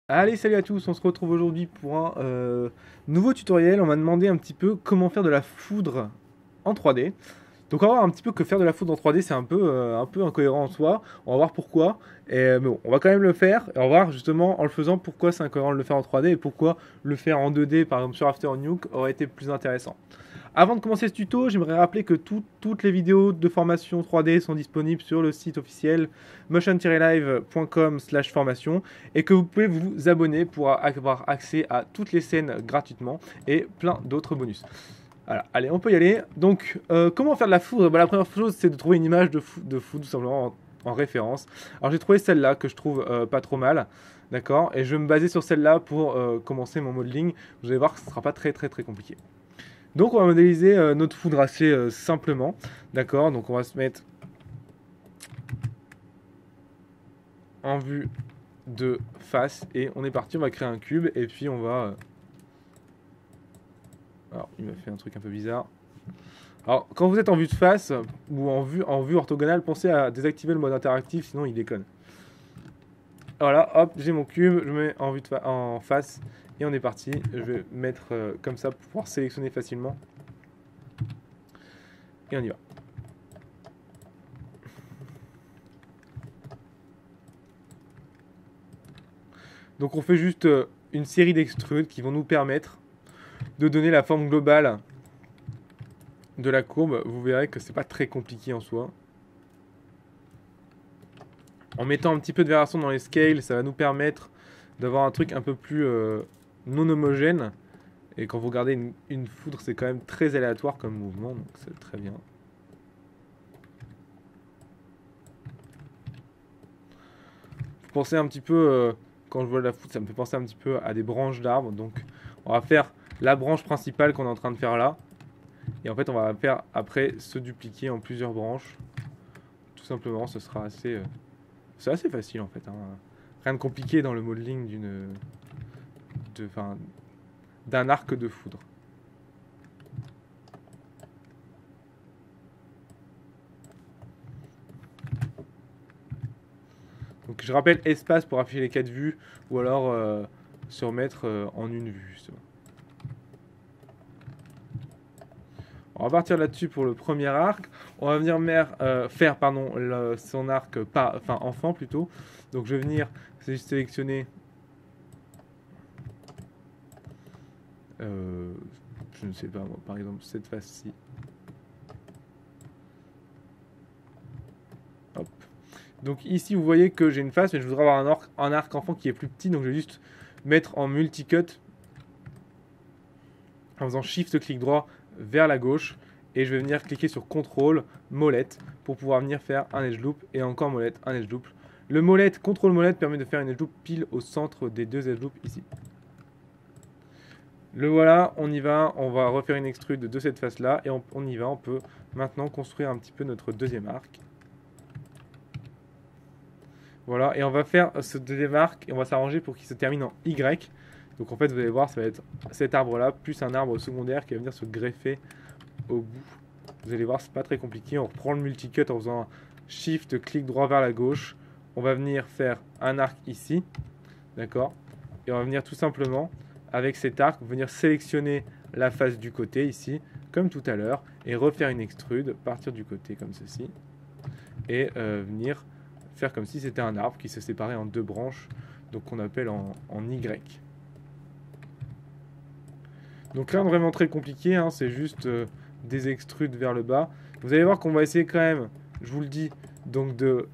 Allez, salut à tous, on se retrouve aujourd'hui pour un nouveau tutoriel. On m'a demandé un petit peu comment faire de la foudre en 3D. Donc on va voir un petit peu que faire de la foudre en 3D, c'est un peu incohérent en soi. On va voir pourquoi. Mais bon, on va quand même le faire. Et on va voir justement en le faisant pourquoi c'est incohérent de le faire en 3D et pourquoi le faire en 2D, par exemple sur After Nuke, aurait été plus intéressant. Avant de commencer ce tuto, j'aimerais rappeler que toutes les vidéos de formation 3D sont disponibles sur le site officiel motion-live.com/formation et que vous pouvez vous abonner pour avoir accès à toutes les scènes gratuitement et plein d'autres bonus. Voilà, allez, on peut y aller. Donc, comment faire de la foudre? La première chose, c'est de trouver une image de foudre tout simplement en référence. Alors, j'ai trouvé celle-là que je trouve pas trop mal. D'accord. Et je vais me baser sur celle-là pour commencer mon modeling. Vous allez voir que ce ne sera pas très compliqué. Donc on va modéliser notre foudre assez simplement. D'accord, donc on va se mettre en vue de face et on est parti, on va créer un cube et puis on va... Alors il m'a fait un truc un peu bizarre. Alors quand vous êtes en vue de face ou en vue orthogonale, pensez à désactiver le mode interactif, sinon il déconne. Voilà, hop, j'ai mon cube, je mets en vue en face et on est parti. Je vais mettre comme ça pour pouvoir sélectionner facilement. Et on y va. Donc on fait juste une série d'extrudes qui vont nous permettre de donner la forme globale de la courbe. Vous verrez que c'est pas très compliqué en soi. En mettant un petit peu de variation dans les scales, ça va nous permettre d'avoir un truc un peu plus non homogène. Et quand vous regardez une foudre, c'est quand même très aléatoire comme mouvement, donc c'est très bien. Pensez un petit peu, quand je vois la foudre, ça me fait penser un petit peu à des branches d'arbres. Donc on va faire la branche principale qu'on est en train de faire là. Et en fait, on va faire après se dupliquer en plusieurs branches. Tout simplement, ce sera assez... c'est assez facile en fait. Hein. Rien de compliqué dans le modeling d'un arc de foudre. Donc je rappelle espace pour afficher les 4 vues ou alors se remettre en une vue justement. On va partir là-dessus pour le premier arc. On va venir faire son arc enfant plutôt. Donc je vais venir sélectionner je ne sais pas moi, par exemple cette face-ci. Hop. Donc ici vous voyez que j'ai une face mais je voudrais avoir un arc enfant qui est plus petit, donc je vais juste mettre en multi-cut en faisant shift clic droit vers la gauche et je vais venir cliquer sur CTRL molette pour pouvoir venir faire un edge loop et encore molette, un edge loop. Le molette, CTRL molette permet de faire une edge loop pile au centre des deux edge loops ici. Le voilà, on y va, on va refaire une extrude de cette face là et on y va, on peut maintenant construire un petit peu notre deuxième arc. Voilà, et on va faire ce deuxième arc et on va s'arranger pour qu'il se termine en Y. Donc en fait, vous allez voir, ça va être cet arbre-là, plus un arbre secondaire qui va venir se greffer au bout. Vous allez voir, c'est pas très compliqué. On reprend le multi-cut en faisant un shift, clic droit vers la gauche. On va venir faire un arc ici, d'accord? Et on va venir tout simplement, avec cet arc, venir sélectionner la face du côté ici, comme tout à l'heure, et refaire une extrude, partir du côté comme ceci, et venir faire comme si c'était un arbre qui se séparait en deux branches, donc qu'on appelle en Y. Donc rien de vraiment très compliqué, hein, c'est juste des extrudes vers le bas. Vous allez voir qu'on va essayer quand même, je vous le dis, donc de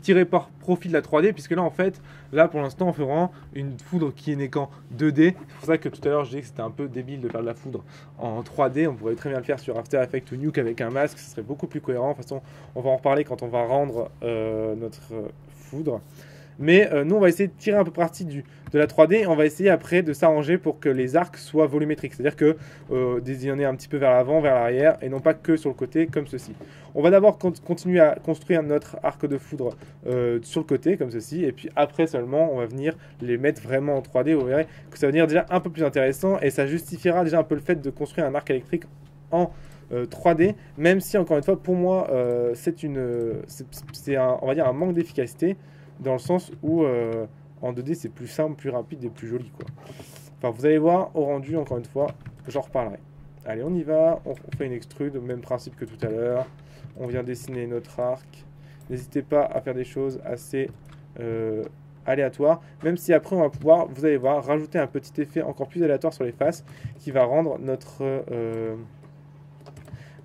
tirer par profit de la 3D, puisque là en fait, là pour l'instant on fait vraiment une foudre qui n'est qu'en 2D. C'est pour ça que tout à l'heure je disais que c'était un peu débile de faire de la foudre en 3D. On pourrait très bien le faire sur After Effects ou Nuke avec un masque, ce serait beaucoup plus cohérent. De toute façon, on va en reparler quand on va rendre notre foudre. Mais nous, on va essayer de tirer un peu parti de la 3D et on va essayer après de s'arranger pour que les arcs soient volumétriques. C'est-à-dire que y en ait un petit peu vers l'avant, vers l'arrière et non pas que sur le côté comme ceci. On va d'abord continuer à construire notre arc de foudre sur le côté comme ceci. Et puis après seulement, on va venir les mettre vraiment en 3D. Vous verrez que ça va devenir déjà un peu plus intéressant et ça justifiera déjà un peu le fait de construire un arc électrique en 3D, même si encore une fois pour moi c'est on va dire un manque d'efficacité. dans le sens où en 2D c'est plus simple, plus rapide et plus joli, quoi. Enfin, vous allez voir au rendu, encore une fois, j'en reparlerai. Allez, on y va, on fait une extrude, même principe que tout à l'heure. On vient dessiner notre arc. N'hésitez pas à faire des choses assez aléatoires, même si après on va pouvoir, vous allez voir, rajouter un petit effet encore plus aléatoire sur les faces qui va rendre notre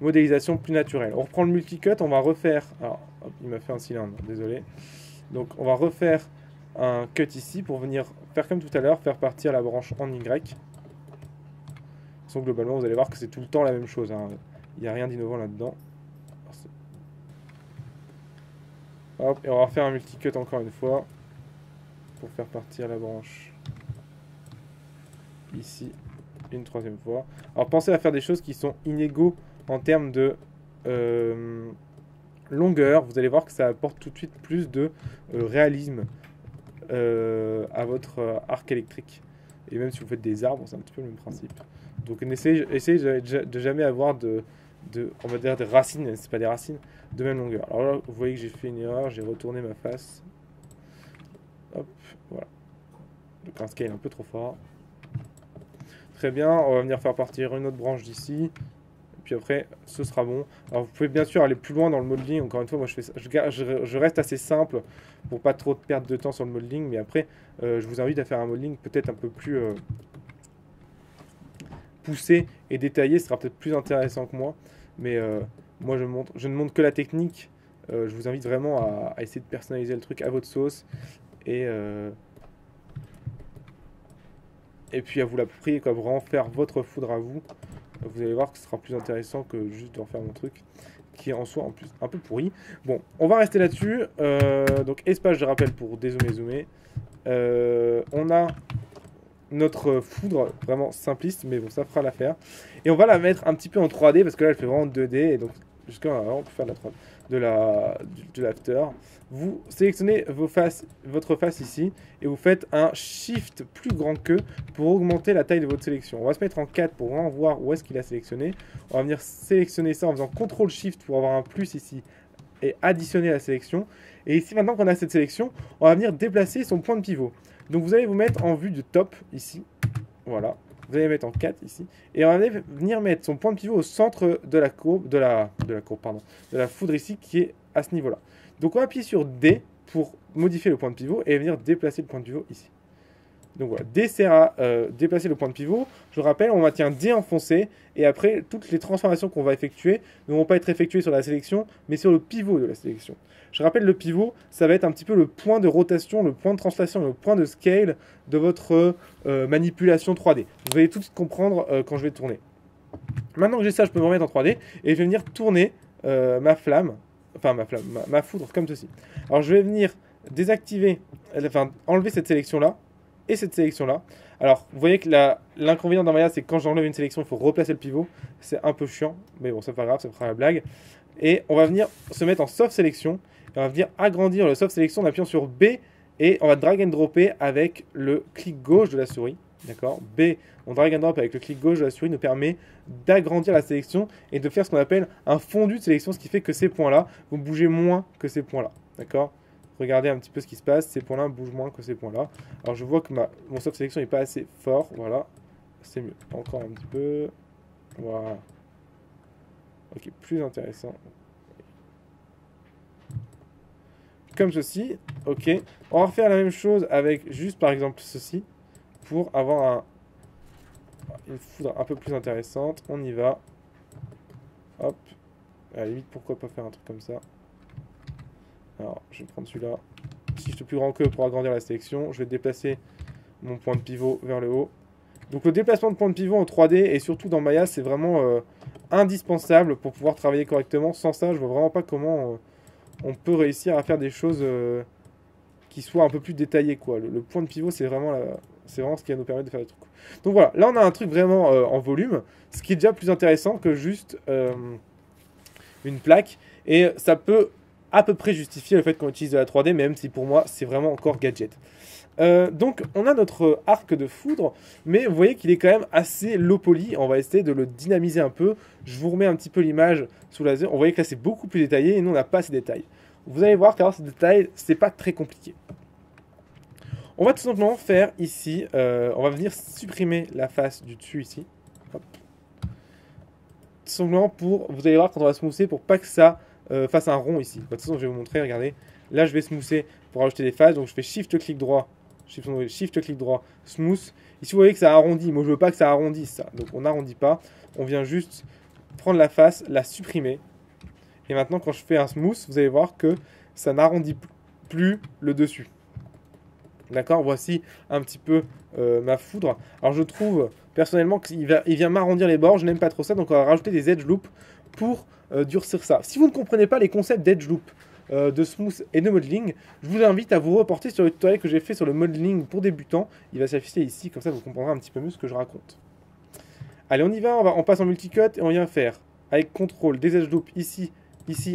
modélisation plus naturelle. On reprend le multicut, on va refaire, alors hop, il m'a fait un cylindre, désolé. Donc on va refaire un cut ici pour venir faire comme tout à l'heure, faire partir la branche en Y. Donc globalement vous allez voir que c'est tout le temps la même chose, hein. Il n'y a rien d'innovant là-dedans. Hop, et on va refaire un multicut encore une fois pour faire partir la branche ici une troisième fois. Alors pensez à faire des choses qui sont inégaux en termes de longueur. Vous allez voir que ça apporte tout de suite plus de réalisme à votre arc électrique. Et même si vous faites des arbres, c'est un petit peu le même principe. Donc essayez de jamais avoir on va dire des racines, c'est pas des racines, de même longueur. Alors là, vous voyez que j'ai fait une erreur, j'ai retourné ma face. Hop, voilà. Donc un scale un peu trop fort. Très bien, on va venir faire partir une autre branche d'ici. Puis après, ce sera bon. Alors vous pouvez bien sûr aller plus loin dans le modeling. Encore une fois, moi je reste assez simple pour pas trop perdre de temps sur le modeling. Mais après, je vous invite à faire un modeling peut-être un peu plus poussé et détaillé. Ce sera peut-être plus intéressant que moi. Mais moi je ne montre que la technique. Je vous invite vraiment à essayer de personnaliser le truc à votre sauce. Et puis à vous l'approprier, quoi, vraiment faire votre foudre à vous. Vous allez voir que ce sera plus intéressant que juste de refaire mon truc, qui est en soi en plus un peu pourri. Bon, on va rester là-dessus. Donc espace, je rappelle, pour dézoomer. On a notre foudre vraiment simpliste, mais bon, ça fera l'affaire. Et on va la mettre un petit peu en 3D, parce que là, elle fait vraiment 2D. Et donc, jusqu'à là, on peut faire de l'after. Vous sélectionnez votre face ici et vous faites un shift plus grand que pour augmenter la taille de votre sélection. On va se mettre en 4 pour vraiment voir où est-ce qu'il a sélectionné. On va venir sélectionner ça en faisant CTRL SHIFT pour avoir un plus ici et additionner la sélection. Et ici, maintenant qu'on a cette sélection, on va venir déplacer son point de pivot. Donc vous allez vous mettre en vue du top ici. Voilà. Vous allez mettre en 4 ici. Et on va venir mettre son point de pivot au centre de la courbe, de la foudre ici qui est à ce niveau-là. Donc on va appuyer sur D pour modifier le point de pivot et venir déplacer le point de pivot ici. Donc voilà, D sert à déplacer le point de pivot. Je vous rappelle, on maintient D enfoncé et après toutes les transformations qu'on va effectuer ne vont pas être effectuées sur la sélection mais sur le pivot de la sélection. Je rappelle, le pivot, ça va être un petit peu le point de rotation, le point de translation, le point de scale de votre manipulation 3D. Vous allez tout de suite comprendre quand je vais tourner. Maintenant que j'ai ça, je peux me remettre en 3D et je vais venir tourner ma foudre comme ceci. Alors je vais venir enlever cette sélection-là et cette sélection-là. Alors vous voyez que l'inconvénient dans Maya, c'est que quand j'enlève une sélection, il faut replacer le pivot. C'est un peu chiant, mais bon, c'est pas grave, ça fera la blague. Et on va venir se mettre en soft sélection. Et on va venir agrandir le soft sélection en appuyant sur B et on va drag and dropper avec le clic gauche de la souris. D'accord, B, on drag and drop avec le clic gauche de la souris nous permet d'agrandir la sélection et de faire ce qu'on appelle un fondu de sélection, ce qui fait que ces points-là vont bouger moins que ces points-là. D'accord, regardez un petit peu ce qui se passe, ces points-là bougent moins que ces points-là. Alors je vois que mon soft sélection n'est pas assez fort, voilà, c'est mieux. Encore un petit peu, voilà. Ok, plus intéressant. Comme ceci, ok. On va refaire la même chose avec juste par exemple ceci pour avoir une foudre un peu plus intéressante. On y va. Hop. À la limite, pourquoi pas faire un truc comme ça. Alors, je vais prendre celui-là. Si je suis plus grand que pour agrandir la sélection, je vais déplacer mon point de pivot vers le haut. Donc le déplacement de point de pivot en 3D et surtout dans Maya, c'est vraiment indispensable pour pouvoir travailler correctement. Sans ça, je vois vraiment pas comment on peut réussir à faire des choses qui soient un peu plus détaillées, quoi. Le point de pivot, c'est vraiment ce qui va nous permettre de faire des trucs. Donc voilà, là on a un truc vraiment en volume, ce qui est déjà plus intéressant que juste une plaque. Et ça peut à peu près justifier le fait qu'on utilise de la 3D, même si pour moi c'est vraiment encore gadget. Donc on a notre arc de foudre, mais vous voyez qu'il est quand même assez low poly. On va essayer de le dynamiser un peu. Je vous remets un petit peu l'image sous laser. On voit que là c'est beaucoup plus détaillé et nous on n'a pas ces détails. vous allez voir qu'avoir ces détails, c'est pas très compliqué. On va tout simplement faire ici, on va venir supprimer la face du dessus ici. Hop. Tout simplement pour, vous allez voir quand on va smoother pour pas que ça fasse un rond ici. De toute façon, je vais vous montrer, regardez. Là, je vais smoother pour rajouter des faces, donc je fais Shift-clic droit, Shift-clic droit, Smooth. Ici, vous voyez que ça arrondit. Moi, je veux pas que ça arrondisse ça. Donc, on n'arrondit pas. On vient juste prendre la face, la supprimer. Et maintenant, quand je fais un Smooth, vous allez voir que ça n'arrondit plus le dessus. D'accord, voici un petit peu ma foudre. Alors je trouve personnellement qu'il vient m'arrondir les bords, je n'aime pas trop ça, donc on va rajouter des edge loops pour durcir ça. Si vous ne comprenez pas les concepts d'edge loop, de smooth et de modeling, je vous invite à vous reporter sur le tutoriel que j'ai fait sur le modeling pour débutants. Il va s'afficher ici, comme ça vous comprendrez un petit peu mieux ce que je raconte. Allez, on y va, on passe en multicut et on vient faire avec CTRL des edge loops ici,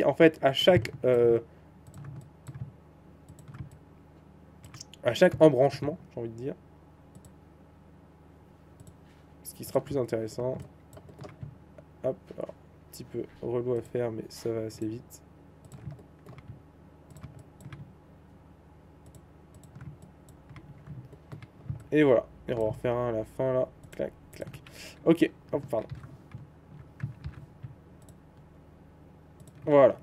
en fait à chaque embranchement, j'ai envie de dire. Ce qui sera plus intéressant. Hop, alors, un petit peu relou à faire, mais ça va assez vite. Et voilà. Et on va refaire un à la fin, là. Clac, clac. Ok, hop, pardon. Voilà.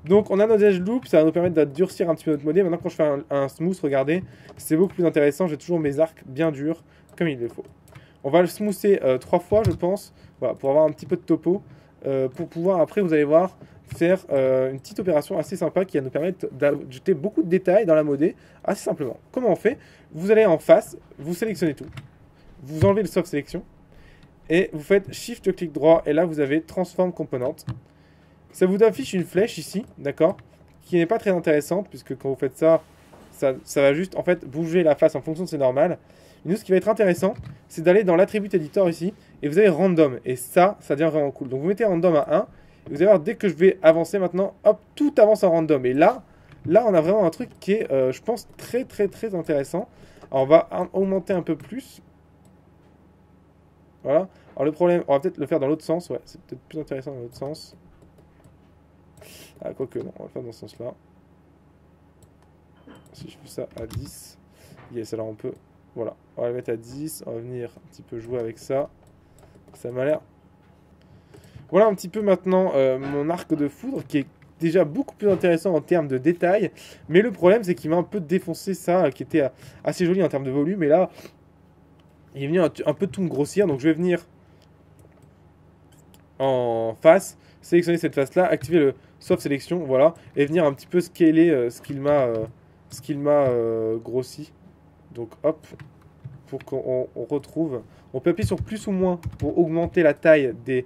Donc on a nos edge loops, ça va nous permettre de durcir un petit peu notre modèle. Maintenant quand je fais un smooth, regardez, c'est beaucoup plus intéressant. J'ai toujours mes arcs bien durs, comme il le faut. On va le smoother 3 fois, je pense, voilà, pour avoir un petit peu de topo. Pour pouvoir, après, vous allez voir, faire une petite opération assez sympa qui va nous permettre d'ajouter beaucoup de détails dans la modée, assez simplement. Comment on fait? Vous allez en face, vous sélectionnez tout. Vous enlevez le soft sélection. Et vous faites Shift-clic droit, et là vous avez Transform Component. Ça vous affiche une flèche ici, d'accord, qui n'est pas très intéressante, puisque quand vous faites ça, ça va juste en fait bouger la face en fonction de c'est normal. Et nous, ce qui va être intéressant, c'est d'aller dans l'attribut editor ici, et vous avez random, et ça devient vraiment cool. Donc vous mettez random à 1, et vous allez voir, dès que je vais avancer maintenant, hop, tout avance en random. Et là on a vraiment un truc qui est, je pense, très intéressant. Alors on va augmenter un peu plus. Voilà. Alors le problème, on va peut-être le faire dans l'autre sens, ouais, c'est peut-être plus intéressant dans l'autre sens. Ah, quoique, non, on va le faire dans ce sens-là. Si je fais ça à 10, yes, alors on peut, voilà, on va le mettre à 10, on va venir un petit peu jouer avec ça. Ça m'a l'air... Voilà un petit peu maintenant mon arc de foudre, qui est déjà beaucoup plus intéressant en termes de détails. Mais le problème, c'est qu'il m'a un peu défoncé ça, qui était assez joli en termes de volume. Et là, il est venu un peu tout me grossir, donc je vais venir en face, sélectionner cette face-là, activer le soft sélection, voilà, et venir un petit peu scaler ce qu'il m'a grossi. Donc hop, pour qu'on retrouve, on peut appuyer sur plus ou moins pour augmenter la taille des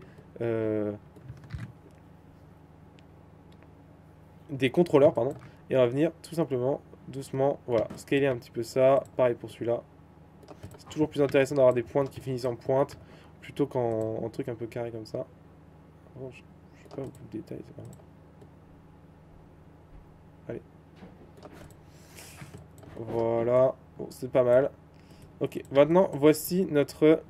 contrôleurs, pardon, et on va venir tout simplement, doucement, voilà, scaler un petit peu ça, pareil pour celui-là. C'est toujours plus intéressant d'avoir des pointes qui finissent en pointe, plutôt qu'en truc un peu carré comme ça. Bon, je sais pas beaucoup de détails, c'est pas grave. Allez. Voilà. Bon, c'est pas mal. Ok, maintenant, voici notre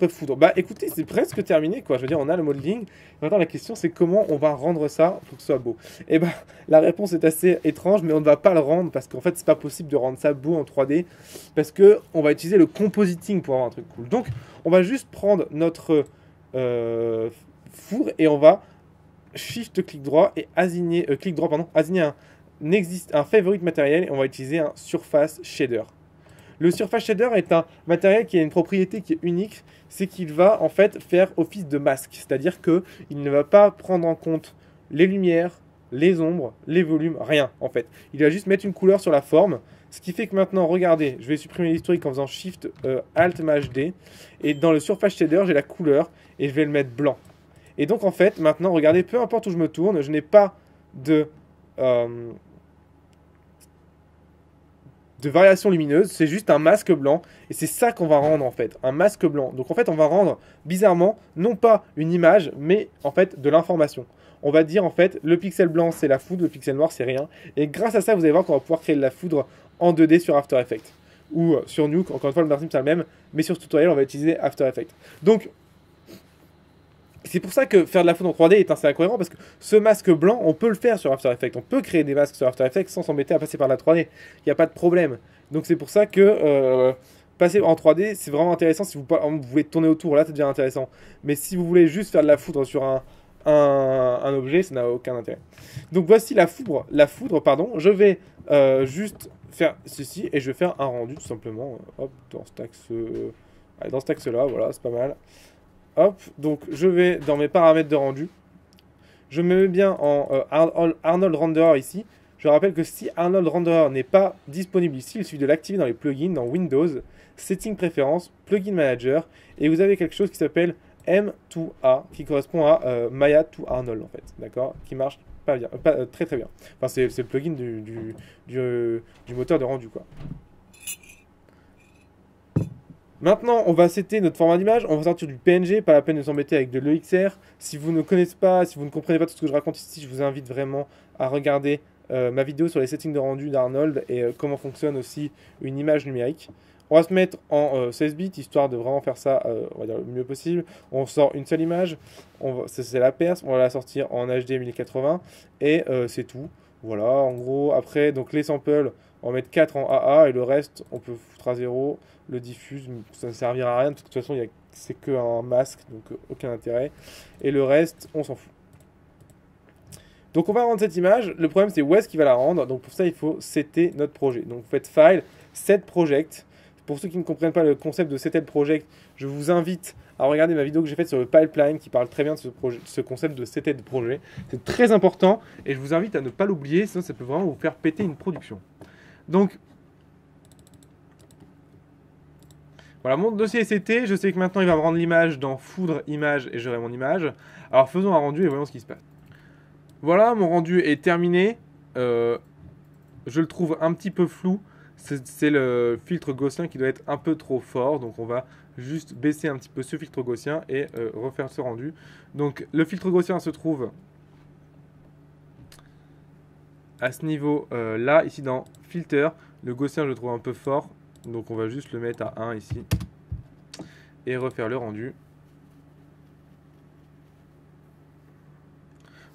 foudre. Bah écoutez, c'est presque terminé, quoi. Je veux dire, on a le modeling. Maintenant, la question, c'est comment on va rendre ça pour que ce soit beau. Et bah, la réponse est assez étrange, mais on ne va pas le rendre parce qu'en fait, c'est pas possible de rendre ça beau en 3D parce que on va utiliser le compositing pour avoir un truc cool. Donc, on va juste prendre notre foudre et on va Shift clic droit et assigner un favorite matériel et on va utiliser un surface shader. Le surface shader est un matériel qui a une propriété qui est unique, c'est qu'il va en fait faire office de masque, c'est-à-dire qu'il ne va pas prendre en compte les lumières, les ombres, les volumes, rien en fait. Il va juste mettre une couleur sur la forme, ce qui fait que maintenant, regardez, je vais supprimer l'historique en faisant Shift Alt Maj D, et dans le surface shader, j'ai la couleur et je vais le mettre blanc. Et donc en fait, maintenant, regardez, peu importe où je me tourne, je n'ai pas de variation lumineuse, c'est juste un masque blanc, et c'est ça qu'on va rendre en fait, un masque blanc. Donc en fait, on va rendre bizarrement, non pas une image, mais en fait de l'information. On va dire en fait, le pixel blanc c'est la foudre, le pixel noir c'est rien, et grâce à ça, vous allez voir qu'on va pouvoir créer de la foudre en 2D sur After Effects, ou sur Nuke, encore une fois le principe c'est le même, mais sur ce tutoriel on va utiliser After Effects. Donc, C'est pour ça que faire de la foudre en 3D est assez incohérent, parce que ce masque blanc, on peut le faire sur After Effects. On peut créer des masques sur After Effects sans s'embêter à passer par la 3D. Il n'y a pas de problème. Donc c'est pour ça que passer en 3D, c'est vraiment intéressant. Si vous voulez tourner autour, là, ça devient intéressant. Mais si vous voulez juste faire de la foudre sur un objet, ça n'a aucun intérêt. Donc voici la foudre, pardon. Je vais juste faire ceci et je vais faire un rendu tout simplement. Hop, dans cet axe, allez, dans cet axe-là, voilà, c'est pas mal. Hop, donc je vais dans mes paramètres de rendu. Je me mets bien en Arnold Renderer ici. Je rappelle que si Arnold Renderer n'est pas disponible ici, il suffit de l'activer dans les plugins, dans Windows, Settings Préférences, Plugin Manager, et vous avez quelque chose qui s'appelle M2A, qui correspond à Maya to Arnold en fait, d'accord, qui marche pas bien, très très bien. Enfin, c'est le plugin du moteur de rendu quoi. Maintenant, on va setter notre format d'image, on va sortir du PNG, pas la peine de s'embêter avec de l'EXR. Si vous ne connaissez pas, si vous ne comprenez pas tout ce que je raconte ici, je vous invite vraiment à regarder ma vidéo sur les settings de rendu d'Arnold et comment fonctionne aussi une image numérique. On va se mettre en 16 bits, histoire de vraiment faire ça on va dire, le mieux possible. On sort une seule image, c'est la perce, on va la sortir en HD 1080 et c'est tout. Voilà, en gros, après, donc les samples, on va mettre 4 en AA et le reste, on peut foutre à 0. Le diffuse, ça ne servira à rien, de toute façon, c'est qu'un masque, donc aucun intérêt. Et le reste, on s'en fout. Donc on va rendre cette image, le problème c'est où est-ce qu'il va la rendre, donc pour ça il faut setter notre projet. Donc vous faites File, Set Project. Pour ceux qui ne comprennent pas le concept de Setted Project, je vous invite à regarder ma vidéo que j'ai faite sur le pipeline qui parle très bien de ce concept de Setted Projet. C'est très important et je vous invite à ne pas l'oublier, sinon ça peut vraiment vous faire péter une production. Donc voilà, mon dossier est seté. Je sais que maintenant il va me rendre l'image dans Foudre, Image et j'aurai mon image. Alors faisons un rendu et voyons ce qui se passe. Voilà, mon rendu est terminé. Je le trouve un petit peu flou. C'est le filtre gaussien qui doit être un peu trop fort. Donc on va juste baisser un petit peu ce filtre gaussien et refaire ce rendu. Donc le filtre gaussien se trouve à ce niveau là, ici dans Filter. Le gaussien je le trouve un peu fort. Donc on va juste le mettre à 1 ici. Et refaire le rendu.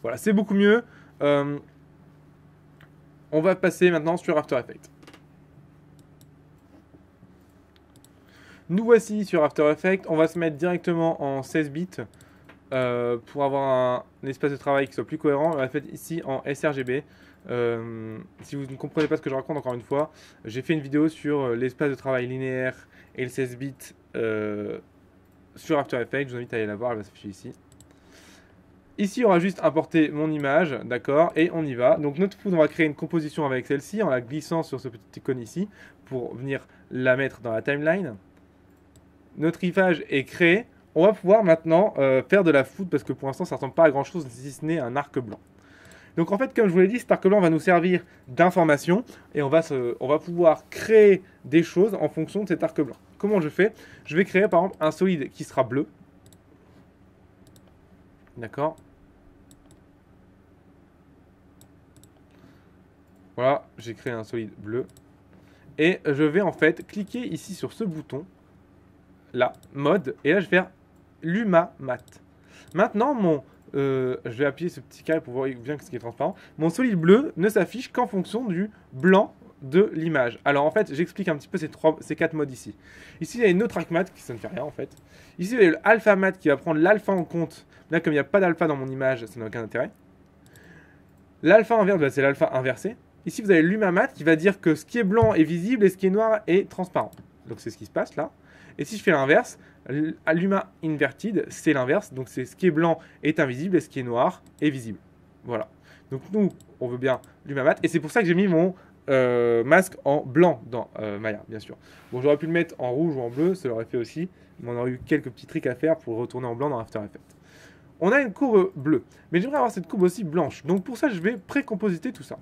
Voilà, c'est beaucoup mieux. On va passer maintenant sur After Effects. Nous voici sur After Effects. On va se mettre directement en 16 bits pour avoir un espace de travail qui soit plus cohérent. On va faire ici en sRGB. Si vous ne comprenez pas ce que je raconte, encore une fois, j'ai fait une vidéo sur l'espace de travail linéaire et le 16 bits sur After Effects. Je vous invite à aller la voir, elle va s'afficher ici. Ici, on va juste importer mon image, d'accord, et on y va. Donc notre foudre, on va créer une composition avec celle-ci en la glissant sur ce petit icône ici pour venir la mettre dans la timeline. Notre image est créé. On va pouvoir maintenant faire de la foudre parce que pour l'instant, ça ne ressemble pas à grand-chose si ce n'est un arc blanc. Donc en fait, comme je vous l'ai dit, cet arc blanc va nous servir d'information et on va pouvoir créer des choses en fonction de cet arc blanc. Comment je fais? Je vais créer par exemple un solide qui sera bleu. D'accord. Voilà, j'ai créé un solide bleu. Et je vais en fait cliquer ici sur ce bouton, là, mode, et là je vais faire Luma Mat. Maintenant, je vais appuyer ce petit carré pour voir bien ce qui est transparent. Mon solide bleu ne s'affiche qu'en fonction du blanc de l'image. Alors en fait, j'explique un petit peu ces 4 modes ici. Ici, il y a une autre arc mat qui ça ne fait rien en fait. Ici, il y a le alpha mat qui va prendre l'alpha en compte. Là, comme il n'y a pas d'alpha dans mon image, ça n'a aucun intérêt. L'alpha inverse, bah, c'est l'alpha inversé. Ici, vous avez l'humamat qui va dire que ce qui est blanc est visible et ce qui est noir est transparent. Donc, c'est ce qui se passe là. Et si je fais l'inverse, l'uma inverted, c'est l'inverse. Donc, c'est ce qui est blanc est invisible et ce qui est noir est visible. Voilà. Donc, nous, on veut bien l'humamat. Et c'est pour ça que j'ai mis mon masque en blanc dans Maya, bien sûr. Bon, j'aurais pu le mettre en rouge ou en bleu, ça l'aurait fait aussi. Mais on aurait eu quelques petits tricks à faire pour retourner en blanc dans After Effects. On a une courbe bleue. Mais j'aimerais avoir cette courbe aussi blanche. Donc, pour ça, je vais précompositer tout ça.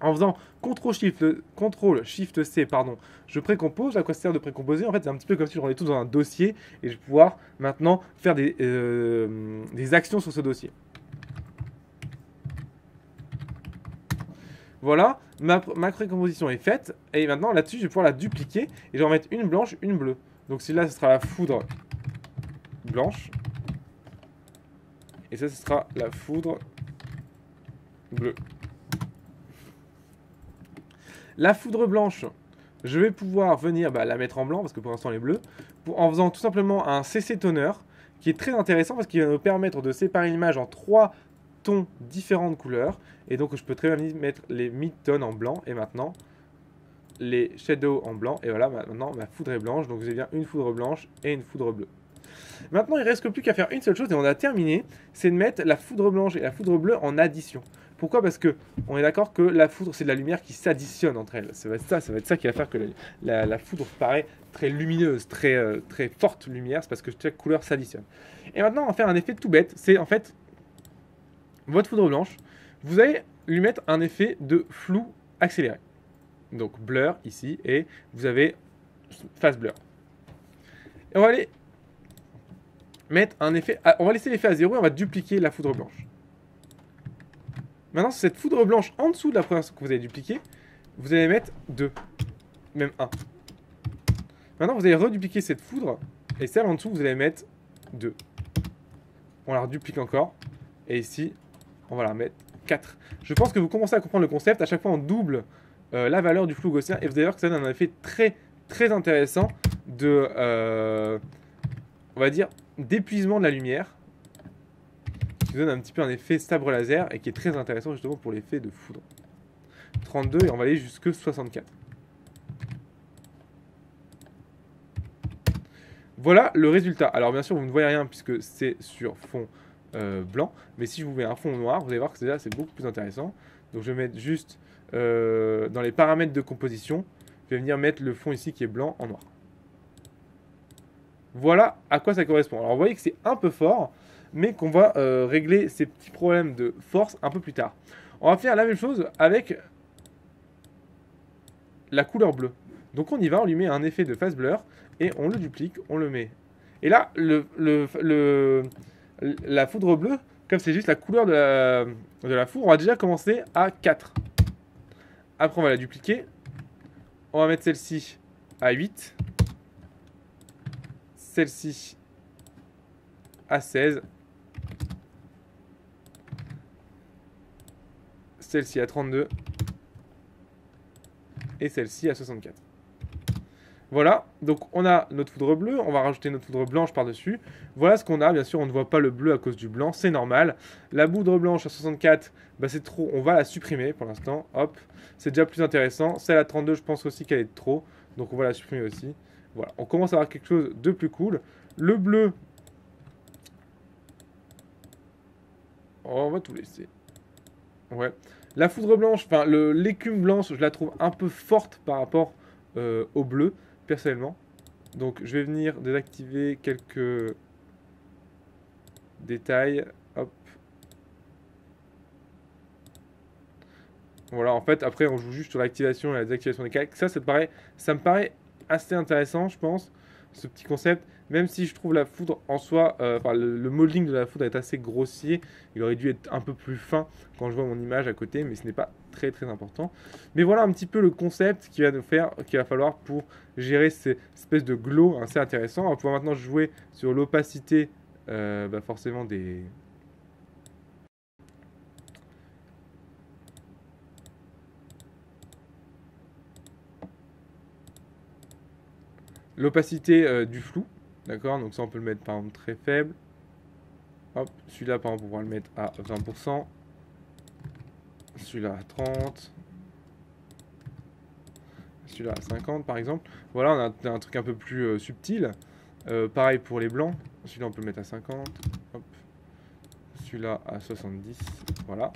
En faisant CTRL-SHIFT-C, pardon, je précompose. À quoi ça sert de précomposer? En fait, c'est un petit peu comme si je rendais tout dans un dossier et je vais pouvoir maintenant faire des actions sur ce dossier. Voilà, ma précomposition est faite et maintenant là-dessus, je vais pouvoir la dupliquer et je vais en mettre une blanche, une bleue. Donc celle-là, ce sera la foudre blanche. Et ça, ce sera la foudre bleue. La foudre blanche, je vais pouvoir venir la mettre en blanc, parce que pour l'instant elle est bleue, en faisant tout simplement un CC toner, qui est très intéressant parce qu'il va nous permettre de séparer l'image en 3 tons différents de couleurs. Et donc je peux très bien mettre les mid-tones en blanc, et maintenant les shadows en blanc, et voilà, maintenant ma foudre est blanche, donc j'ai bien une foudre blanche et une foudre bleue. Maintenant il ne reste plus qu'à faire une seule chose, et on a terminé, c'est de mettre la foudre blanche et la foudre bleue en addition. Pourquoi? Parce que on est d'accord que la foudre, c'est de la lumière qui s'additionne entre elles. Ça va être ça qui va faire que la foudre paraît très lumineuse, très forte lumière, c'est parce que chaque couleur s'additionne. Et maintenant, on va faire un effet tout bête, c'est en fait, votre foudre blanche, vous allez lui mettre un effet de flou accéléré. Donc blur ici, et vous avez phase blur. Et on va aller mettre un effet, on va laisser l'effet à 0 et on va dupliquer la foudre blanche. Maintenant, cette foudre blanche en dessous de la première que vous avez dupliquée, vous allez mettre 2, même 1. Maintenant, vous allez redupliquer cette foudre, et celle en dessous, vous allez mettre 2. On la reduplique encore, et ici, on va la mettre 4. Je pense que vous commencez à comprendre le concept. À chaque fois, on double la valeur du flou gaussien, et vous allez voir que ça donne un effet très intéressant de, on va dire, d'épuisement de la lumière, qui donne un petit peu un effet sabre laser et qui est très intéressant justement pour l'effet de foudre. 32 et on va aller jusque 64. Voilà le résultat. Alors bien sûr vous ne voyez rien puisque c'est sur fond blanc, mais si je vous mets un fond noir, vous allez voir que déjà c'est beaucoup plus intéressant. Donc je vais mettre juste dans les paramètres de composition, je vais venir mettre le fond ici qui est blanc en noir. Voilà à quoi ça correspond. Alors vous voyez que c'est un peu fort, mais qu'on va régler ces petits problèmes de force un peu plus tard. On va faire la même chose avec la couleur bleue. Donc on y va, on lui met un effet de phase blur, et on le duplique, on le met. Et là, la foudre bleue, comme c'est juste la couleur de la foudre, on va déjà commencer à 4. Après on va la dupliquer, on va mettre celle-ci à 8, celle-ci à 16, celle-ci à 32 et celle-ci à 64. Voilà, donc on a notre foudre bleue, on va rajouter notre foudre blanche par-dessus. Voilà ce qu'on a, bien sûr on ne voit pas le bleu à cause du blanc, c'est normal. La poudre blanche à 64, c'est trop, on va la supprimer pour l'instant, hop. C'est déjà plus intéressant. Celle à 32, je pense aussi qu'elle est trop, donc on va la supprimer aussi. Voilà, on commence à avoir quelque chose de plus cool. Le bleu, on va tout laisser. Ouais. La foudre blanche, enfin l'écume blanche, je la trouve un peu forte par rapport au bleu, personnellement. Donc je vais venir désactiver quelques détails. Hop. Voilà, en fait, après on joue juste sur l'activation et la désactivation des calques. Ça me paraît assez intéressant, je pense, ce petit concept. Même si je trouve la foudre en soi, le modeling de la foudre est assez grossier, il aurait dû être un peu plus fin quand je vois mon image à côté, mais ce n'est pas très important. Mais voilà un petit peu le concept qu'il va falloir pour gérer ces espèces de glow assez intéressant. On va pouvoir maintenant jouer sur l'opacité, forcément des... L'opacité du flou. D'accord, donc ça on peut le mettre par exemple très faible. Hop, celui-là par exemple on pourra le mettre à 20%. Celui-là à 30. Celui-là à 50 par exemple. Voilà, on a un truc un peu plus subtil. Pareil pour les blancs. Celui-là on peut le mettre à 50. Hop. Celui-là à 70. Voilà.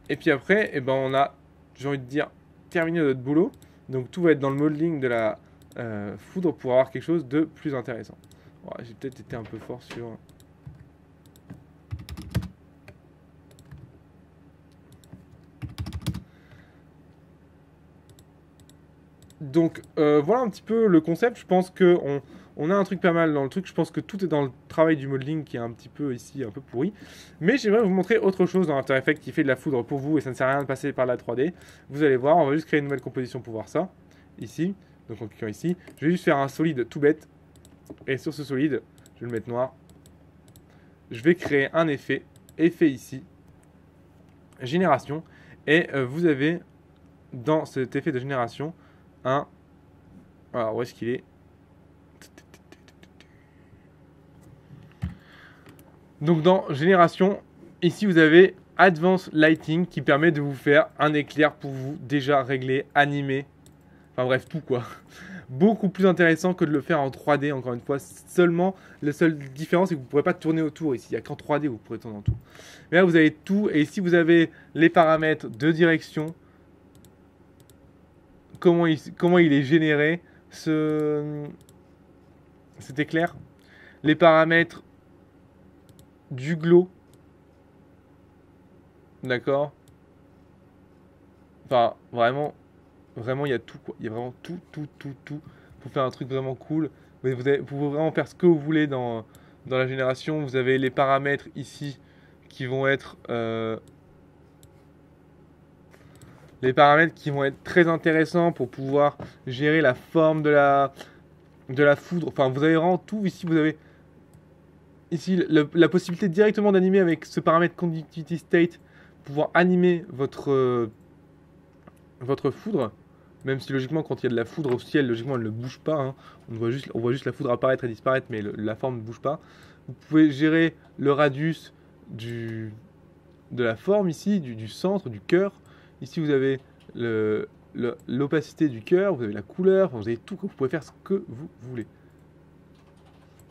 Et puis après, on a, j'ai envie de dire, terminé notre boulot. Donc tout va être dans le modeling de la foudre pour avoir quelque chose de plus intéressant. Ouais, j'ai peut-être été un peu fort sur... Donc voilà un petit peu le concept. Je pense qu'on a un truc pas mal dans le truc. Je pense que tout est dans le travail du modeling qui est un petit peu ici, un peu pourri. Mais j'aimerais vous montrer autre chose dans After Effects qui fait de la foudre pour vous et ça ne sert à rien de passer par la 3D. Vous allez voir, on va juste créer une nouvelle composition pour voir ça. Ici, donc en cliquant ici. Je vais juste faire un solide tout bête. Et sur ce solide, je vais le mettre noir. je vais créer un effet ici, génération, et vous avez dans cet effet de génération un... Alors, où est-ce qu'il est? Donc dans génération, ici vous avez Advanced Lighting qui permet de vous faire un éclair pour vous déjà réglé, animé, enfin bref tout quoi. Beaucoup plus intéressant que de le faire en 3D encore une fois. Seulement, la seule différence c'est que vous ne pourrez pas tourner autour ici. Il n'y a qu'en 3D que vous pourrez tourner autour. Mais là vous avez tout et ici vous avez les paramètres de direction. Comment il est généré cet éclair. Les paramètres du glow. D'accord. Enfin, vraiment, il y a tout, quoi. Il y a vraiment tout pour faire un truc vraiment cool. Vous pouvez vraiment faire ce que vous voulez dans la génération. Vous avez les paramètres ici qui vont être... les paramètres qui vont être très intéressants pour pouvoir gérer la forme de la foudre. Enfin, vous avez vraiment tout. Ici, vous avez... Ici, la possibilité directement d'animer avec ce paramètre Conductivity State, pouvoir animer votre foudre, même si logiquement quand il y a de la foudre au ciel, logiquement elle ne bouge pas, hein. On voit juste la foudre apparaître et disparaître, mais la forme ne bouge pas. Vous pouvez gérer le radius de la forme ici, du centre, du cœur. Ici vous avez l'opacité du cœur, vous avez la couleur, vous avez tout, vous pouvez faire ce que vous voulez.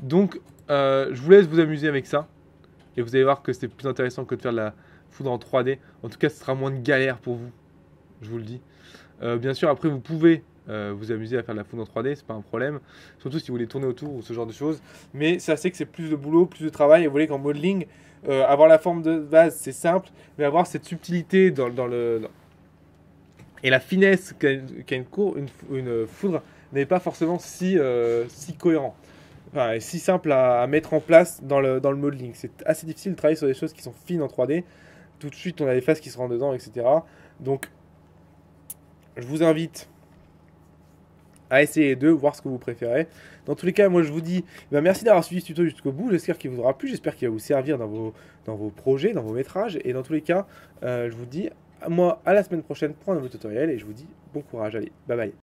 Donc je vous laisse vous amuser avec ça. Et vous allez voir que c'est plus intéressant que de faire de la foudre en 3D. En tout cas, ce sera moins de galère pour vous. Je vous le dis. Bien sûr, après, vous pouvez vous amuser à faire de la foudre en 3D. C'est pas un problème. Surtout si vous voulez tourner autour ou ce genre de choses. Mais ça, c'est que c'est plus de boulot, plus de travail. Et vous voyez qu'en modeling, avoir la forme de base, c'est simple. Mais avoir cette subtilité et la finesse qu'a une foudre n'est pas forcément si cohérent. Enfin, si simple à mettre en place dans le modeling. C'est assez difficile de travailler sur des choses qui sont fines en 3D. Tout de suite, on a les faces qui se rentrent dedans, etc. Donc, je vous invite à essayer les deux, voir ce que vous préférez. Dans tous les cas, moi, je vous dis merci d'avoir suivi ce tuto jusqu'au bout. J'espère qu'il vous aura plu. J'espère qu'il va vous servir dans vos projets, dans vos métrages. Et dans tous les cas, je vous dis, moi, à la semaine prochaine pour un nouveau tutoriel. Et je vous dis bon courage. Allez, bye bye.